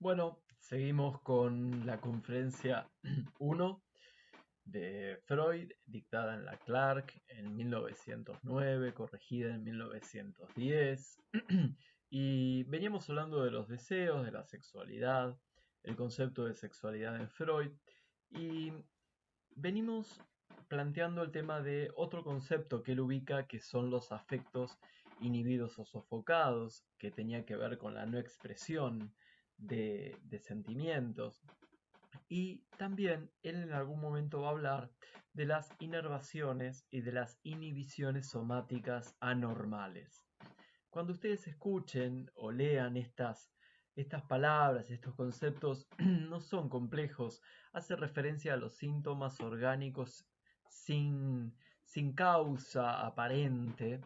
Bueno, seguimos con la conferencia 1 de Freud, dictada en la Clark en 1909, corregida en 1910. Y veníamos hablando de los deseos, de la sexualidad, el concepto de sexualidad en Freud. Y venimos planteando el tema de otro concepto que él ubica, que son los afectos inhibidos o sofocados, que tenía que ver con la no expresión de sentimientos. Y también él en algún momento va a hablar de las inervaciones y de las inhibiciones somáticas anormales. Cuando ustedes escuchen o lean estas palabras, estos conceptos, no son complejos, hace referencia a los síntomas orgánicos sin, sin causa aparente,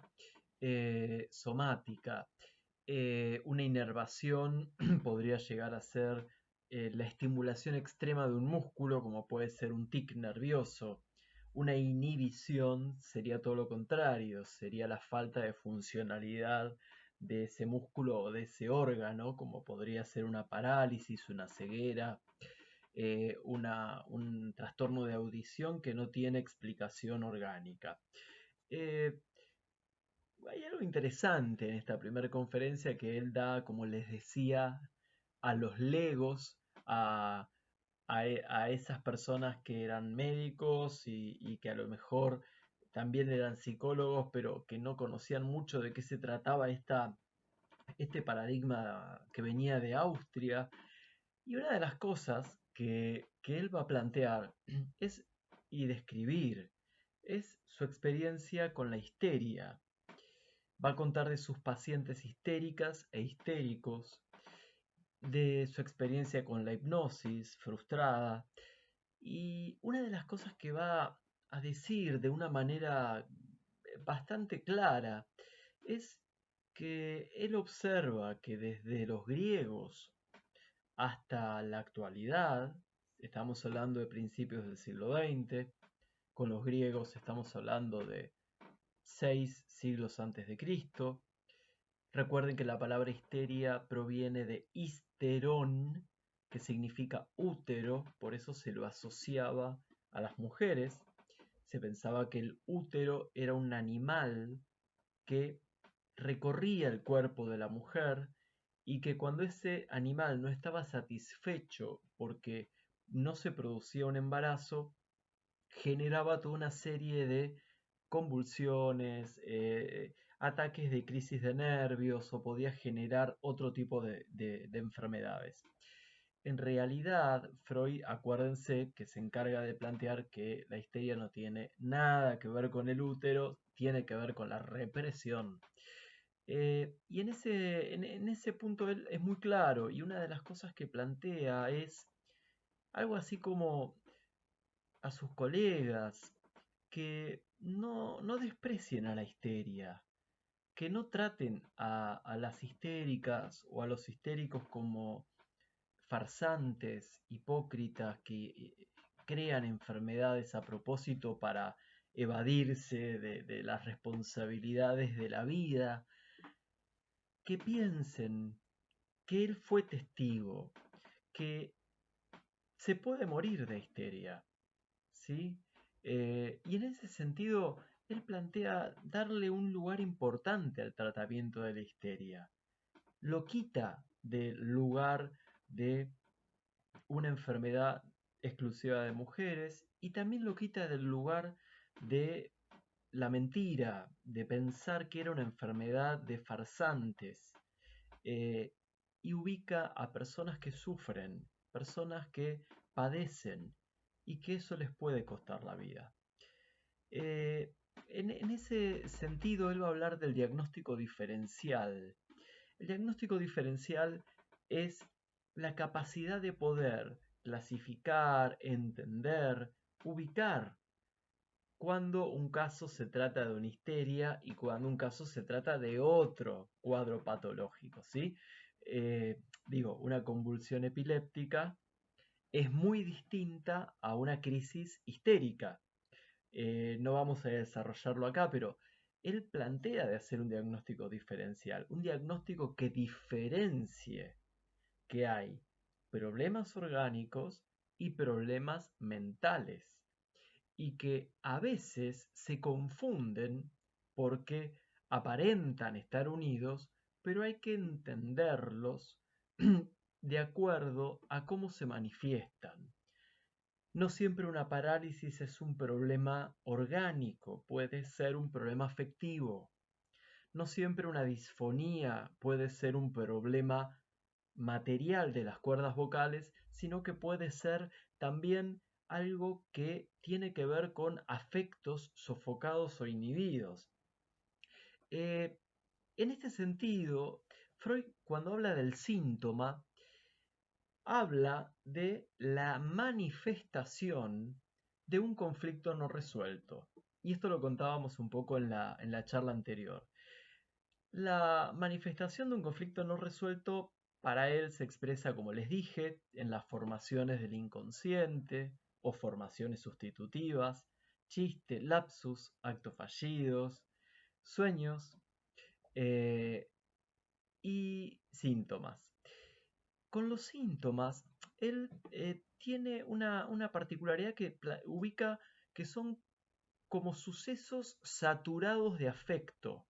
somática. Una inervación podría llegar a ser la estimulación extrema de un músculo, como puede ser un tic nervioso. Una inhibición sería todo lo contrario, sería la falta de funcionalidad de ese músculo o de ese órgano, como podría ser una parálisis, una ceguera, un trastorno de audición que no tiene explicación orgánica. Eh, Hay algo interesante en esta primera conferencia que él da, como les decía, a los legos, a, a esas personas que eran médicos y que a lo mejor también eran psicólogos, pero que no conocían mucho de qué se trataba este paradigma que venía de Austria. Y una de las cosas que él va a plantear es y describir es su experiencia con la histeria. Va a contar de sus pacientes histéricas e histéricos, de su experiencia con la hipnosis frustrada. Y una de las cosas que va a decir de una manera bastante clara es que él observa que desde los griegos hasta la actualidad, estamos hablando de principios del siglo XX, con los griegos estamos hablando de 6 siglos antes de Cristo. Recuerden que la palabra histeria proviene de histerón, que significa útero, por eso se lo asociaba a las mujeres. Se pensaba que el útero era un animal que recorría el cuerpo de la mujer y que cuando ese animal no estaba satisfecho porque no se producía un embarazo, generaba toda una serie de convulsiones, ataques de crisis de nervios o podía generar otro tipo de enfermedades. En realidad, Freud, acuérdense que se encarga de plantear que la histeria no tiene nada que ver con el útero, tiene que ver con la represión. Y en ese punto él es muy claro y una de las cosas que plantea es algo así como a sus colegas que no desprecien a la histeria, que no traten a las histéricas o a los histéricos como farsantes, hipócritas, que crean enfermedades a propósito para evadirse de las responsabilidades de la vida, que piensen que él fue testigo, que se puede morir de histeria, ¿sí? Y en ese sentido, él plantea darle un lugar importante al tratamiento de la histeria. Lo quita del lugar de una enfermedad exclusiva de mujeres y también lo quita del lugar de la mentira, de pensar que era una enfermedad de farsantes, eh, y ubica a personas que sufren, personas que padecen y que eso les puede costar la vida. Eh, en ese sentido, él va a hablar del diagnóstico diferencial. El diagnóstico diferencial es la capacidad de poder clasificar, entender, ubicar cuando un caso se trata de una histeria y cuando un caso se trata de otro cuadro patológico, ¿sí? Digo, una convulsión epiléptica es muy distinta a una crisis histérica. No vamos a desarrollarlo acá, pero él plantea de hacer un diagnóstico diferencial, un diagnóstico que diferencie que hay problemas orgánicos y problemas mentales, y que a veces se confunden porque aparentan estar unidos, pero hay que entenderlos de acuerdo a cómo se manifiestan. No siempre una parálisis es un problema orgánico, puede ser un problema afectivo. No siempre una disfonía puede ser un problema material de las cuerdas vocales, sino que puede ser también algo que tiene que ver con afectos sofocados o inhibidos. Eh, en este sentido, Freud, cuando habla del síntoma, habla de la manifestación de un conflicto no resuelto. Y esto lo contábamos un poco en la charla anterior. La manifestación de un conflicto no resuelto para él se expresa, como les dije, en las formaciones del inconsciente o formaciones sustitutivas, chiste, lapsus, actos fallidos, sueños y síntomas. Con los síntomas, él tiene una particularidad que ubica que son como sucesos saturados de afecto,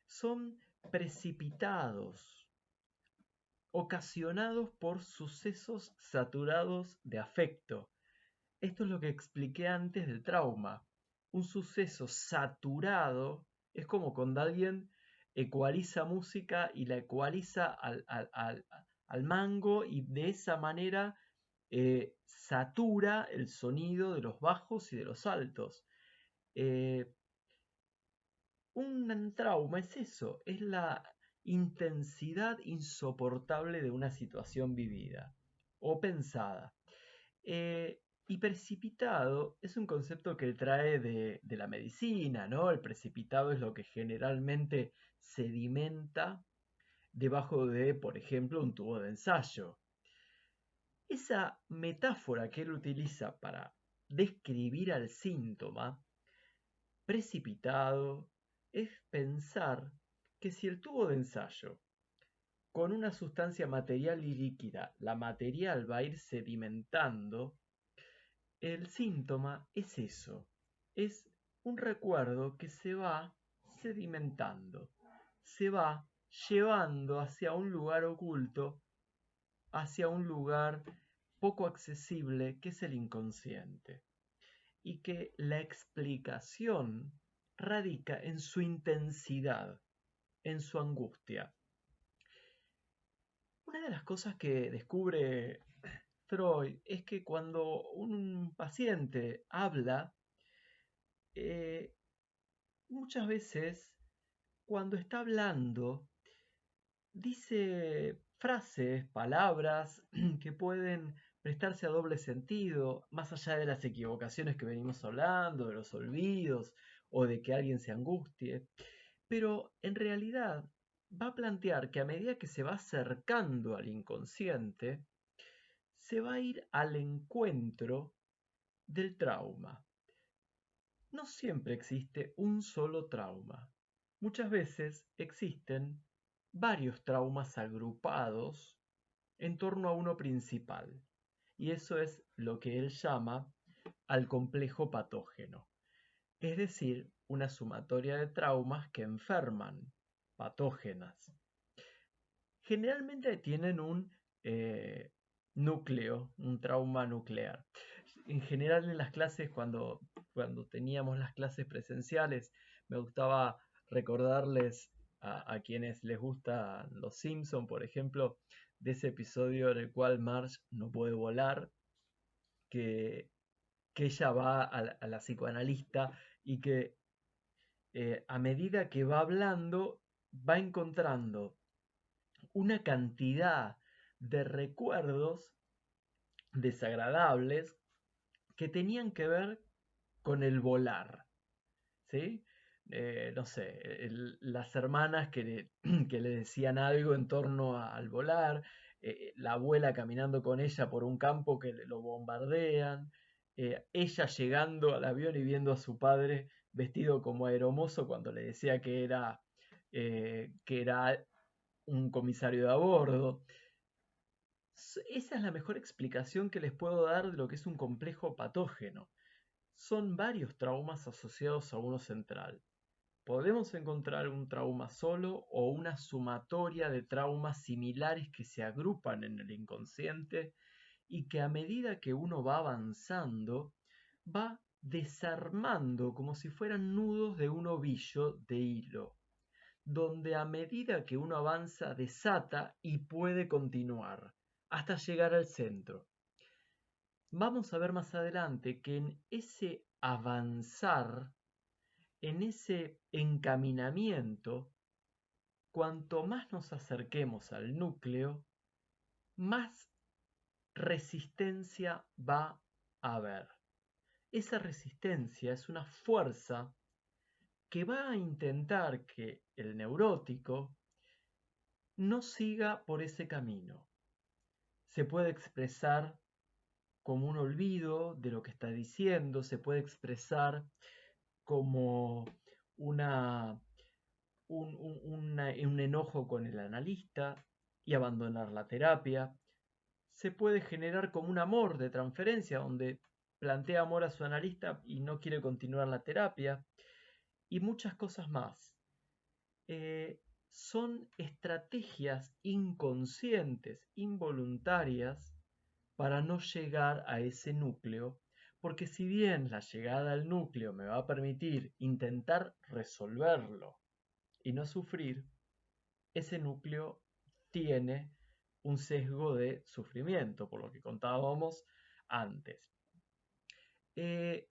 son precipitados, ocasionados por sucesos saturados de afecto. Esto es lo que expliqué antes del trauma. Un suceso saturado es como cuando alguien ecualiza música y la ecualiza al mango y de esa manera satura el sonido de los bajos y de los altos. Eh, un trauma es eso, es la intensidad insoportable de una situación vivida o pensada. Y precipitado es un concepto que trae de la medicina, ¿no? El precipitado es lo que generalmente sedimenta debajo de, por ejemplo, un tubo de ensayo. Esa metáfora que él utiliza para describir al síntoma precipitado es pensar que si el tubo de ensayo con una sustancia material y líquida, la material va a ir sedimentando, el síntoma es eso, es un recuerdo que se va sedimentando, se va llevando hacia un lugar oculto, hacia un lugar poco accesible que es el inconsciente, y que la explicación radica en su intensidad, en su angustia. Una de las cosas que descubre Freud es que cuando un paciente habla, eh, muchas veces cuando está hablando dice frases, palabras que pueden prestarse a doble sentido, más allá de las equivocaciones que venimos hablando, de los olvidos o de que alguien se angustie, pero en realidad va a plantear que a medida que se va acercando al inconsciente, se va a ir al encuentro del trauma. No siempre existe un solo trauma. Muchas veces existen varios traumas agrupados en torno a uno principal. Y eso es lo que él llama al complejo patógeno. Es decir, una sumatoria de traumas que enferman, patógenas. Generalmente tienen un núcleo, un trauma nuclear. En general en las clases, cuando teníamos las clases presenciales, me gustaba recordarles a quienes les gustan los Simpson, por ejemplo, de ese episodio en el cual Marge no puede volar, que, que ella va a la psicoanalista y que a medida que va hablando va encontrando una cantidad de recuerdos desagradables que tenían que ver con el volar, ¿sí? No sé, las hermanas que le decían algo en torno al volar, la abuela caminando con ella por un campo que lo bombardean, ella llegando al avión y viendo a su padre vestido como aeromozo cuando le decía que era un comisario de a bordo. Esa es la mejor explicación que les puedo dar de lo que es un complejo patógeno. Son varios traumas asociados a uno central. Podemos encontrar un trauma solo o una sumatoria de traumas similares que se agrupan en el inconsciente y que a medida que uno va avanzando, va desarmando como si fueran nudos de un ovillo de hilo, donde a medida que uno avanza desata y puede continuar hasta llegar al centro. Vamos a ver más adelante que en ese avanzar, en ese encaminamiento, cuanto más nos acerquemos al núcleo, más resistencia va a haber. Esa resistencia es una fuerza que va a intentar que el neurótico no siga por ese camino. Se puede expresar como un olvido de lo que está diciendo, se puede expresar como una, un enojo con el analista y abandonar la terapia. Se puede generar como un amor de transferencia, donde plantea amor a su analista y no quiere continuar la terapia, y muchas cosas más. Eh, Son estrategias inconscientes, involuntarias, para no llegar a ese núcleo, porque si bien la llegada al núcleo me va a permitir intentar resolverlo y no sufrir, ese núcleo tiene un sesgo de sufrimiento, por lo que contábamos antes. Eh,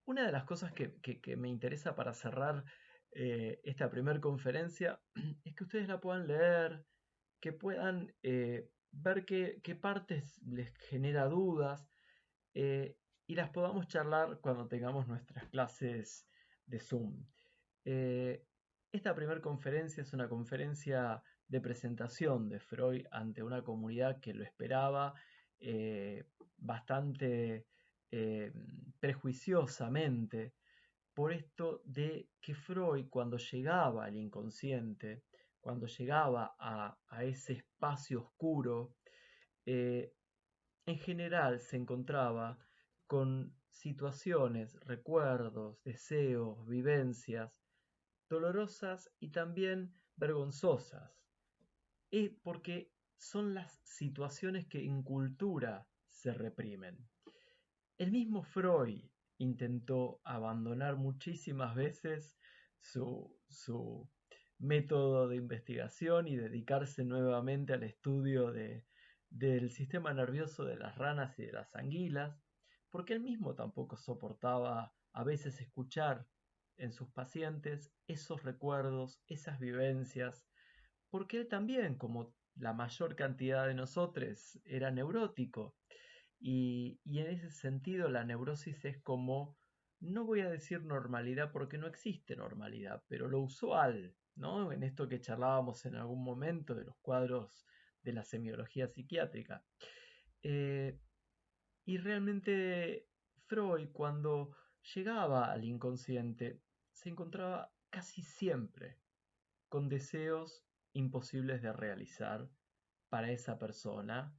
una de las cosas que me interesa para cerrar esta primera conferencia es que ustedes la puedan leer, que puedan ver qué partes les genera dudas, y las podamos charlar cuando tengamos nuestras clases de Zoom. Eh, Esta primera conferencia es una conferencia de presentación de Freud ante una comunidad que lo esperaba bastante eh, prejuiciosamente, por esto de que Freud, cuando llegaba al inconsciente, cuando llegaba a ese espacio oscuro, eh, en general se encontraba con situaciones, recuerdos, deseos, vivencias dolorosas y también vergonzosas, porque son las situaciones que en cultura se reprimen. El mismo Freud intentó abandonar muchísimas veces su método de investigación y dedicarse nuevamente al estudio del sistema nervioso de las ranas y de las anguilas, porque él mismo tampoco soportaba a veces escuchar en sus pacientes esos recuerdos, esas vivencias, porque él también, como la mayor cantidad de nosotros, era neurótico. Y en ese sentido la neurosis es como, no voy a decir normalidad porque no existe normalidad, pero lo usual, ¿no? En esto que charlábamos en algún momento de los cuadros de la semiología psiquiátrica. Eh, y realmente Freud, cuando llegaba al inconsciente, se encontraba casi siempre con deseos imposibles de realizar para esa persona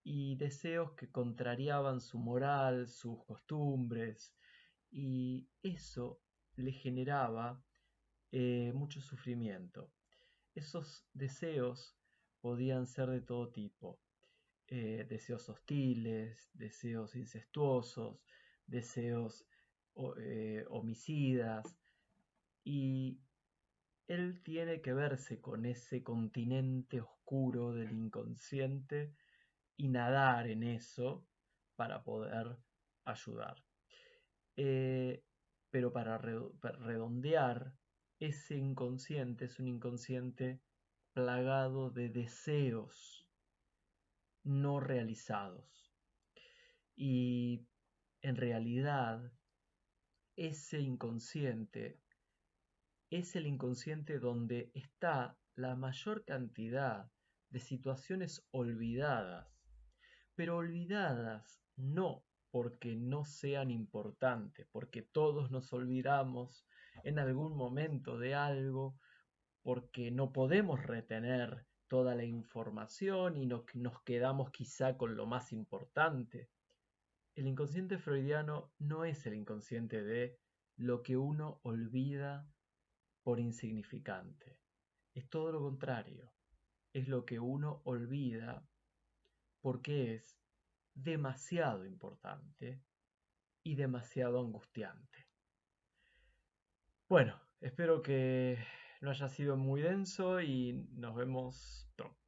y deseos que contrariaban su moral, sus costumbres, y eso le generaba mucho sufrimiento. Esos deseos podían ser de todo tipo, deseos hostiles, deseos incestuosos, deseos homicidas, y él tiene que verse con ese continente oscuro del inconsciente y nadar en eso para poder ayudar. Eh, pero para redondear, ese inconsciente es un inconsciente plagado de deseos no realizados. Y en realidad, ese inconsciente es el inconsciente donde está la mayor cantidad de situaciones olvidadas, pero olvidadas no porque no sean importantes, porque todos nos olvidamos en algún momento de algo, porque no podemos retener toda la información y nos quedamos quizá con lo más importante. El inconsciente freudiano no es el inconsciente de lo que uno olvida por insignificante. Es todo lo contrario. Es lo que uno olvida porque es demasiado importante y demasiado angustiante. Bueno, espero que no haya sido muy denso y nos vemos pronto.